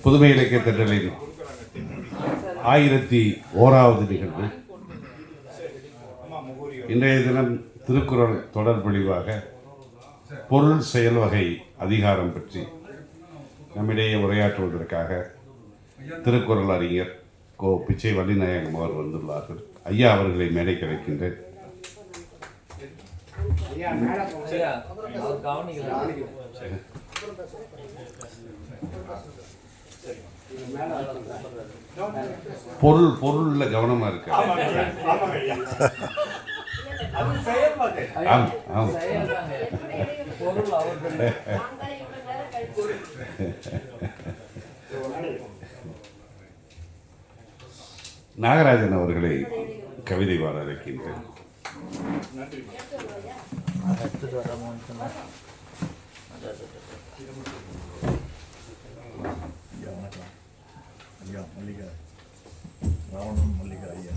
புதுமை இலக்கிய திட்டலின் 1001வது நிகழ்வு. இன்றைய தினம் திருக்குறள் தொடர்பொழிவாக பொருள் செயல் வகை அதிகாரம் பற்றி நம்மிடையே உரையாற்றுவதற்காக திருக்குறள் அறிஞர் கோ பிச்சை வள்ளிநாயகம் அவர் வந்துள்ளார்கள். ஐயா அவர்களை மேடை கிடைக்கின்றேன். பொருள்ல கவனமா இருக்கு. நாகராஜன் அவர்களை கவிதை வாழ இருக்கின்றேன். ஐயா மல்லிகா ராவணன் மல்லிகா ஐயா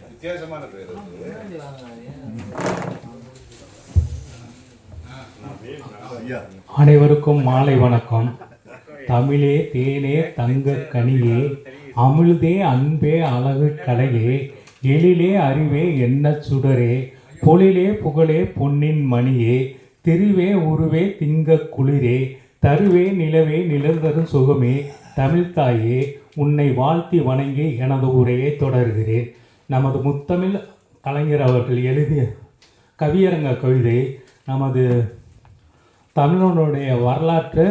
வித்தியாசமான பேர். அனைவருக்கும் மாலை வணக்கம். தமிழே தேனே தங்க கனியே, அமிழ்தே அன்பே அழகு கலையே, எழிலே அறிவே என்ன சுடரே, பொழிலே புகழே பொன்னின் மணியே, திருவே உருவே திங்க குளிரே, தருவே நிலவே நிழல்தரும் சுகமே, தமிழ்த்தாயே உன்னை வாழ்த்தி வணங்கி எனது உரையை தொடர்கிறேன். நமது முத்தமிழ் கலைஞர் அவர்கள் எழுதிய கவியரங்க கவிதை நமது தமிழனுடைய வரலாற்று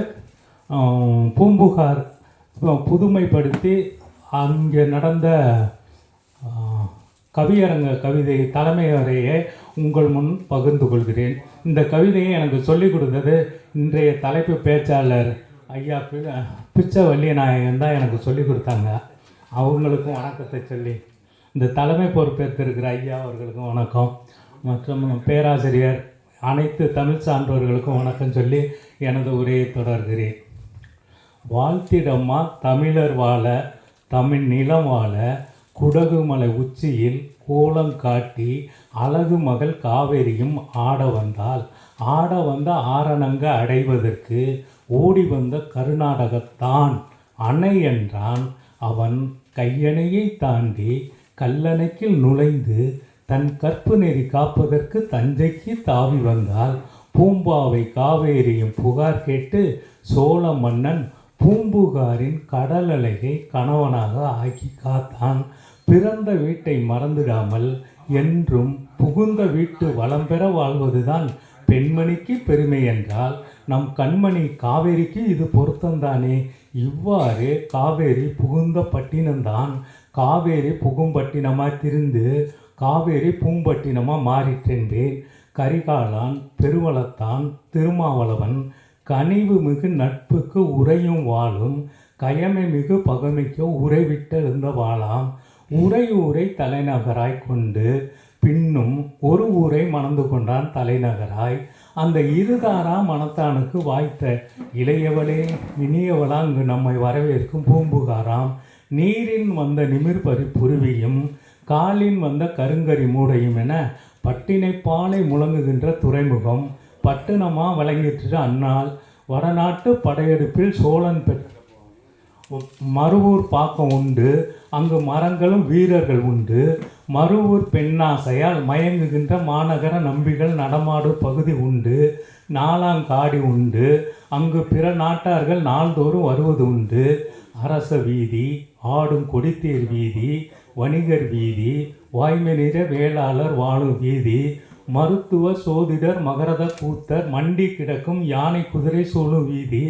பூம்புகார் புதுமைப்படுத்தி அங்கே நடந்த கவியரங்க கவிதை தலைமையறையை உங்கள் முன் பகிர்ந்து கொள்கிறேன். இந்த கவிதையை எனக்கு சொல்லிக் கொடுத்தது இன்றைய தலைப்பு பேச்சாளர் ஐயா பிச்சை வள்ளிநாயகன் தான் எனக்கு சொல்லிக் கொடுத்தாங்க. அவங்களுக்கும் வணக்கத்தை சொல்லி இந்த தலைமை பொறுப்பேற்றிருக்கிற ஐயா அவர்களுக்கும் வணக்கம், மற்றும் பேராசிரியர் அனைத்து தமிழ் சான்றோர்களுக்கும் வணக்கம் சொல்லி எனது உரையை தொடர்கிறேன். வாழ்த்திடம்மா தமிழர் வாழ தமிழ் நிலம் வாழ, குடகுமலை உச்சியில் கோலம் காட்டி அழகு மகள் காவேரியும் ஆட வந்தால், ஆட வந்த ஆரணங்க அடைவதற்கு ஓடி வந்த கர்நாடகத்தான் அணை என்றான். அவன் கையணையை தாண்டி கல்லணைக்கில் நுழைந்து தன் கற்பு நெறி காப்பதற்கு தஞ்சைக்கு தாவி வந்தால், பூம்பாவை காவேரியும் புகார் கேட்டு சோழ மன்னன் பூம்புகாரின் கடல் அலையை கணவனாக ஆக்கி காத்தான். பிறந்த வீட்டை மறந்துடாமல் என்றும் புகுந்த வீட்டு வளம் பெற வாழ்வதுதான் பெண்மணிக்கு பெருமை என்றால், நம் கண்மணி காவேரிக்கு இது பொருத்தம்தானே. இவ்வாறு காவேரி புகுந்த பட்டினம்தான் காவேரி புகும்பட்டினமாக திரிந்து காவேரி பூம்பட்டினமாக மாறிற்றென்றேன். கரிகாலான் பெருவளத்தான் திருமாவளவன் கனிவு மிகு நட்புக்கு உரையும் வாழும், கயமை மிகு பகமைக்கு உரைவிட்டிருந்த வாழாம். உரை தலைநகராய் கொண்டு பின்னும் ஒரு ஊரை மணந்து கொண்டான் தலைநகராய். அந்த இருதாரா மனத்தானுக்கு வாய்த்த இளையவளே இனியவளா அங்கு நம்மை வரவேற்கும் பூம்புகாராம். நீரின் வந்த நிமிர்பறி புருவியும் காலின் வந்த கருங்கரி மூடையும் என பட்டினைப்பாலை முழங்குகின்ற துறைமுகம் பட்டினமா வழங்கிற்று அந்நாள். வடநாட்டு படையெடுப்பில் சோழன் மருவூர் பாக்கம் உண்டு, அங்கு மரங்களும் வீரர்கள் உண்டு. மருவூர் பெண்ணாசையால் மயங்குகின்ற மாநகர நம்பிகள் நடமாடும் பகுதி உண்டு. நாலாங்காடி உண்டு, அங்கு பிற நாட்டார்கள் நாள்தோறும் வருவது உண்டு. அரச வீதி, ஆடும் கொடித்தேர் வீதி, வணிகர் வீதி, வாய்மை நிற வேளாளர் வாழும் வீதி, மருத்துவ சோதிடர் மகரத கூத்தர் மண்டி கிடக்கும் யானை குதிரை சூழும் வீதி,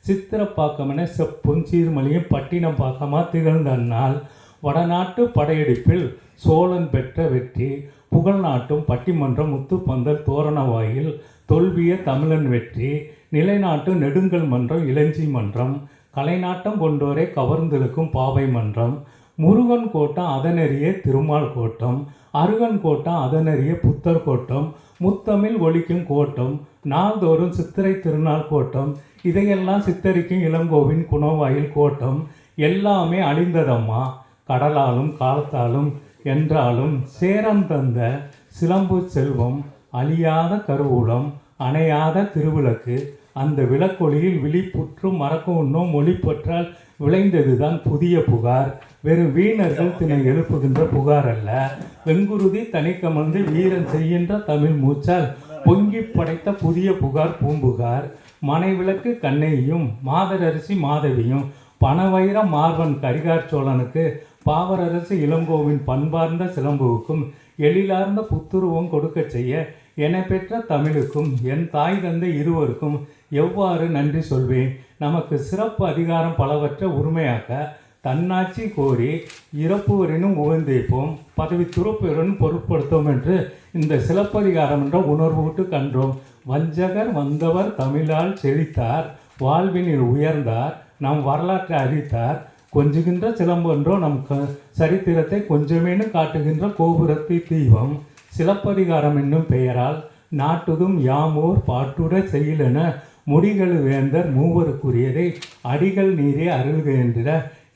சித்திரப்பாக்கம் என செப்பும் சீர்மலியும் பட்டினம் பாக்கமாக திகழ்ந்த அந்நாள். வடநாட்டு படையெடுப்பில் சோழன் பெற்ற வெற்றி, புகழ் நாட்டும் பட்டிமன்றம் முத்துப்பந்தல் தோரணவாயில் தொல்விய தமிழன் வெற்றி, நிலைநாட்டு நெடுங்கல் மன்றம் இளஞ்சி மன்றம், கலைநாட்டம் கொண்டோரை கவர்ந்தெழுக்கும் பாவை மன்றம், முருகன் கோட்டம் அதனறிய திருமால் கோட்டம், அருகன் கோட்டம் அதனறிய புத்தர் கோட்டம், முத்தமிழ் ஒலிக்கும் கோட்டம், நாள்தோறும் சித்திரை திருநாள் கோட்டம், இதையெல்லாம் சித்தரிக்கும் இளங்கோவின் குணவாயில் கோட்டம், எல்லாமே அழிந்ததம்மா கடலாலும் காலத்தாலும் என்றாலும் சேரம் தந்த சிலம்பு செல்வம் அழியாத கருவூலம் அணையாத திருவிளக்கு அந்த விளக்கொளியில் விழிப்புற்றும் மறக்கும் உண்ணும் ஒளிப்பற்றால் விளைந்ததுதான் புதிய புகார். வெறும் வீணர்கள் தினை எழுப்புகின்ற புகார் அல்ல, வெங்குருதி தனிக்கமர்ந்து வீரன் செய்கின்ற தமிழ் மூச்சால் பொங்கி படைத்த புதிய புகார் பூம்புகார். மனைவிளக்கு கண்ணையும் மாதரசி மாதவியும் பணவைர மார்பன் கரிகார் சோழனுக்கு பாவரரசு இளங்கோவின் பண்பார்ந்த சிலம்புவுக்கும் எழிலார்ந்த புத்துருவம் கொடுக்க செய்ய என பெற்ற தமிழுக்கும் என் தாய் தந்தை இருவருக்கும் எவ்வாறு நன்றி சொல்வேன். நமக்கு சிறப்பு அதிகாரம் பலவற்றை உரிமையாக்க தன்னாட்சி கோரி இறப்புவரினும் உகந்தேப்போம் பதவி துறப்புடன் பொருட்படுத்தோம் என்று இந்த சிலப்பதிகாரம் என்ற உணர்வூட்டு கன்றோம். வஞ்சகர் வந்தவர் தமிழால் செழித்தார், வாழ்வினில் உயர்ந்தார், நம் வரலாற்றை அறித்தார். கொஞ்சுகின்ற சிலம்பொன்றோ நம் சரித்திரத்தை கொஞ்சமேனு காட்டுகின்ற கோபுரத்தை தீபம். சிலப்பதிகாரம் என்னும் பெயரால் நாட்டுதும் யாமோர் பாட்டுட செயலென முடிகள் வேந்தர் மூவருக்குரியதை அடிகள் நீரே அருள்க என்கிற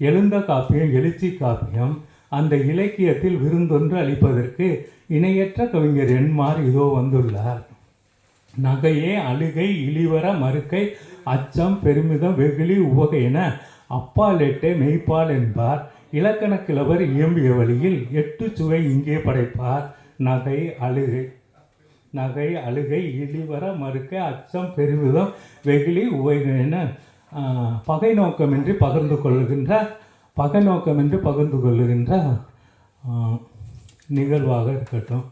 எழுந்த காப்பியம் எழுச்சி காப்பியம். அந்த இலக்கியத்தில் விருந்தொன்று அளிப்பதற்கு இணையற்ற கவிஞர் என்மார் இதோ வந்துள்ளார். நகையே அழுகை இழிவர மறுக்கை அச்சம் பெருமிதம் வெகுளி உவகை என அப்பாலேட்டை மெய்ப்பால் என்பார். இலக்கண கிழவர் இயம்பிய வழியில் 8 சுவை இங்கே படைப்பார். நகை அழுகை இழிவர மறுக்கை அச்சம் பெருமிதம் வெகுளி உவகை என பகை நோக்கமின்றி பகிர்ந்து கொள்ளுகின்ற நிகழ்வாக இருக்கட்டும்.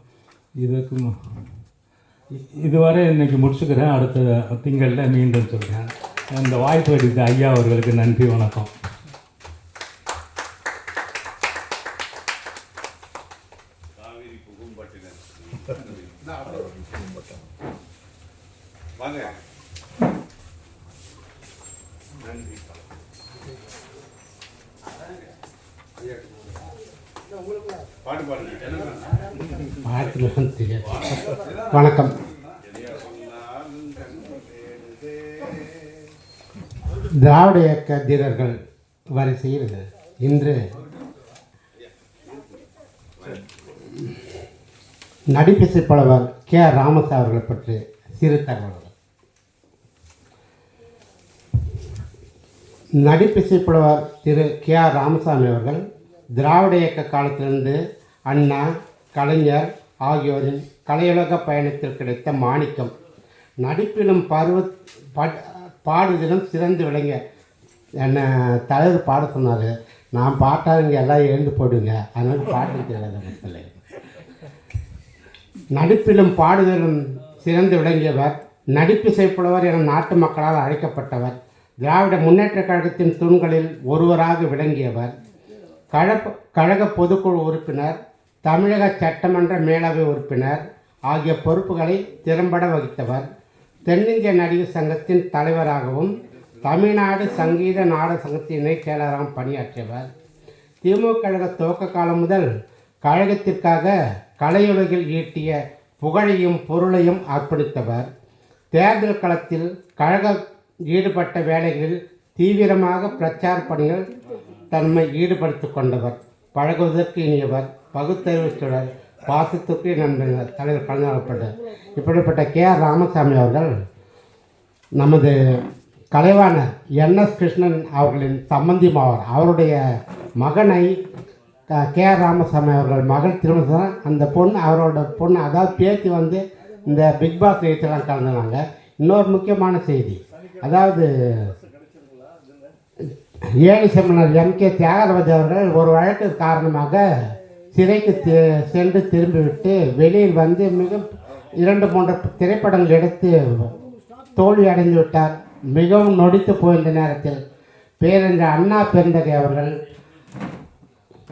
இதுவரை இன்னைக்கு முடிச்சுக்கிறேன். அடுத்த திங்களில் மீண்டும் சொல்கிறேன். இந்த வாய்ப்பு அளித்த ஐயா அவர்களுக்கு நன்றி, வணக்கம். வாங்க. பாட்டு பாடுங்க. வணக்கம். திராவிட இயக்க வீரர்கள் வரிசையில் இன்று நடிப்பிசை புலவர் கே. ராமசாமி அவர்களை பற்றி சிறு தகவல்கள். நடிப்பிசை புலவர் திரு கே. ராமசாமி அவர்கள் திராவிட இயக்க காலத்திலிருந்து அண்ணா, கலைஞர் ஆகியோரின் கலையுலக பயணத்தில் கிடைத்த மாணிக்கம். நடிப்பிலும் பாடுதலும் சிறந்து விளங்க என்னை தலைவர் பாட சொன்னார். நான் பாட்டாருங்க எல்லாம் எழுந்து போடுங்க, அதனால் பாட்டு தெரியாத. நடிப்பிலும் பாடுதலும் சிறந்து விளங்கியவர், நடிப்பிசை புலவர் என நாட்டு மக்களால் அழைக்கப்பட்டவர், திராவிட முன்னேற்றக் கழகத்தின் தூண்களில் ஒருவராக விளங்கியவர், கழக பொதுக்குழு உறுப்பினர், தமிழக சட்டமன்ற மேலவை உறுப்பினர் ஆகிய பொறுப்புகளை திறம்பட வகித்தவர், தென்னிந்திய நடிகர் சங்கத்தின் தலைவராகவும் தமிழ்நாடு சங்கீத நாடக சங்கத்தின் இணைச் செயலராகவும் பணியாற்றியவர். திமுக கழக துவக்க காலம் முதல் கழகத்திற்காக கலையுலகில் ஈட்டிய புகழையும் பொருளையும் அர்ப்பணித்தவர். தேர்தல் களத்தில் கழகம் ஈடுபட்ட வேலைகளில் தீவிரமாக பிரச்சார பணிகள் தன்மை ஈடுபடுத்தி கொண்டவர். பழகுவதற்கு இனியவர், பகுத்தறிவுச்சுடர், பாசத்துக்கு நண்பர்கள், தலைவர் கலந்துரைப்பட்டார். இப்படிப்பட்ட கே. ராமசாமி அவர்கள் நமது கலைவாணர் என்.எஸ். கிருஷ்ணன் அவர்களின் சம்பந்திமாவார். அவருடைய மகனை கே. ராமசாமி அவர்கள் மகள் திருமணம். அந்த பொண்ணு அவரோட பொண்ணு, அதாவது பேத்தி வந்து இந்த பிக் பாஸ் நிகழ்ச்சியெல்லாம் கலந்துனாங்க. இன்னொரு முக்கியமான செய்தி, அதாவது ஏழை செம்மனர் எம்.கே. தியாகராஜ் அவர்கள் ஒரு வழக்கு காரணமாக சிறைக்கு சென்று திரும்பிவிட்டு வெளியில் வந்து 2-3 திரைப்படங்கள் எடுத்து தோல்வி அடைந்து விட்டார். மிகவும் நொடித்து போயிருந்த நேரத்தில் பேரறிஞர் அண்ணா பெருந்தகை அவர்கள்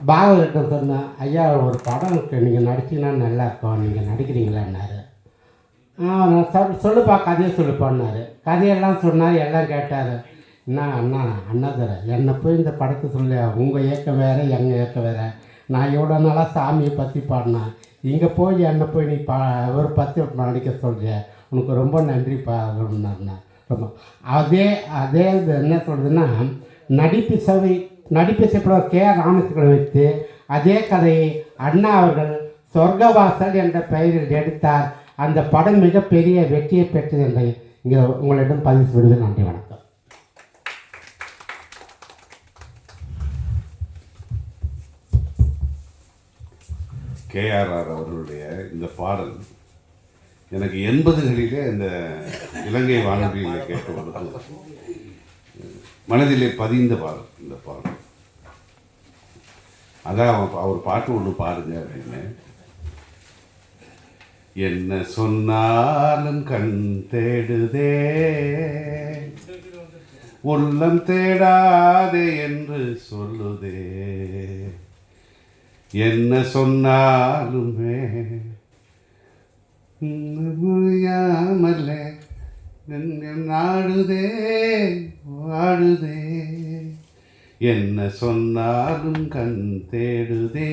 பாகவதற்கு சொன்ன, ஐயா ஒரு படம் இருக்குது, நீங்கள் நடிச்சிங்கன்னா நல்லா இருக்கும், நீங்கள் நடிக்கிறீங்களான்னாரு. சொல்லுப்பா கதையை சொல்லுப்பான்னாரு. கதையெல்லாம் சொன்னார், எல்லாம் கேட்டார். அண்ணா தர என்னை போய் இந்த படத்தை சொல்லு, உங்கள் இயக்கம் வேறு எங்கள் இயக்கம் வேறு, நான் எவ்வளோ நாளாக சாமியை பற்றி பாடினேன், இங்கே போய் என்னை போய் நீ ஒரு 10 நடிக்க சொல்கிற, உனக்கு ரொம்ப நன்றிப்பா அப்படின்னாருண்ணா. ரொம்ப அதே இது என்ன சொல்கிறதுன்னா, நடிப்பு நடிப்பு செய்யப்படுவர் கே.ஆர். ராமேஸ்வரனை வைத்து அதே கதையை அண்ணா அவர்கள் சொர்க்கவாசல் என்ற பெயரில் எடுத்தார். அந்த படம் மிகப்பெரிய வெற்றியை பெற்றது என்பதை இங்கே உங்களிடம் பதிவு செய்வது. நன்றி, வணக்கம். கேஆர்ஆர் அவர்களுடைய இந்த பாடல் எனக்கு 80களிலே இந்த இலங்கை வானொலியில் கேட்ட பொழுது மனதிலே பதிந்த பாடல் இந்த பாடல். அதான் அவர் பாட்டு ஒன்று பாடுங்க அப்படின்னு. என்ன சொன்னாலும் கண் தேடுதே, உள்ளம் தேடாதே என்று சொல்லுதே, என்ன சொன்னாலுமே முடியாமலே நாடுதே வாடுதே, என்ன சொன்னாலும் கண் தேடுதே.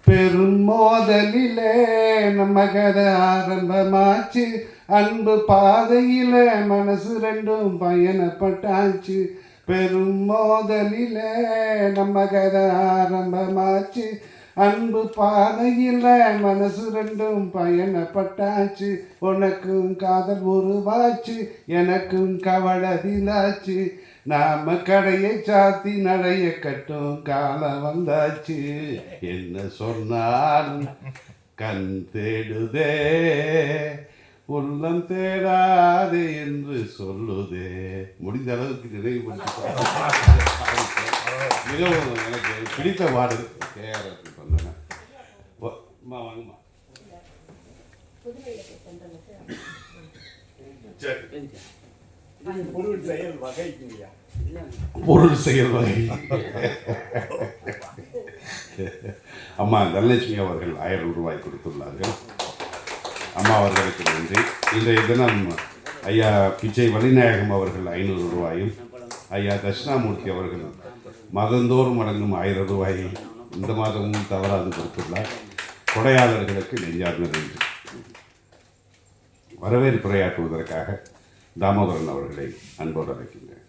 பெரும் மோதலிலே நம்ம கதை ஆரம்பமாச்சு, அன்பு பாதையில மனசு ரெண்டும் பயணப்பட்டாச்சு. பெரும் மோதலிலே நம்ம கதை ஆரம்பமாச்சு, அன்பு பாதையில மனசு ரெண்டும் பயணப்பட்டாச்சு. உனக்கும் காதல் உருவாச்சு, எனக்கும் கவலதிலாச்சு, நாம கடையை சாத்தி நடைய கட்டும் காலம் வந்தாச்சு. என்ன சொன்னாலும் கண் தேடுதே, உள்ளம் தேடாதே என்று சொல்லுதே. முடிந்த அளவுக்கு நினைவுபடுத்தி மிகவும் எனக்கு பிடித்த பாடல் கேஆர்ஆர் பண்ணேன். வாங்கம்மா. பொருள் செயல் வகை. அம்மா தனலட்சுமி அவர்கள் 1000 ரூபாய் கொடுத்துள்ளார்கள். அம்மா அவர்களுக்கு நன்றி. இன்றைய தினம் ஐயா பிச்சை வழிநாயகம் அவர்கள் 500 ரூபாயும், ஐயா தட்சிணாமூர்த்தி அவர்கள் மாதந்தோறும் வழங்கும் 1000 ரூபாயை இந்த மாதமும் தவறாது கொடுத்துள்ளார். கொடையாளர்களுக்கு நெஞ்சார்ந்த நன்றி. வரவேற்புரையாற்றுவதற்காக தாமோதரன் அவர்களை அன்போடு அழைக்கின்றேன்.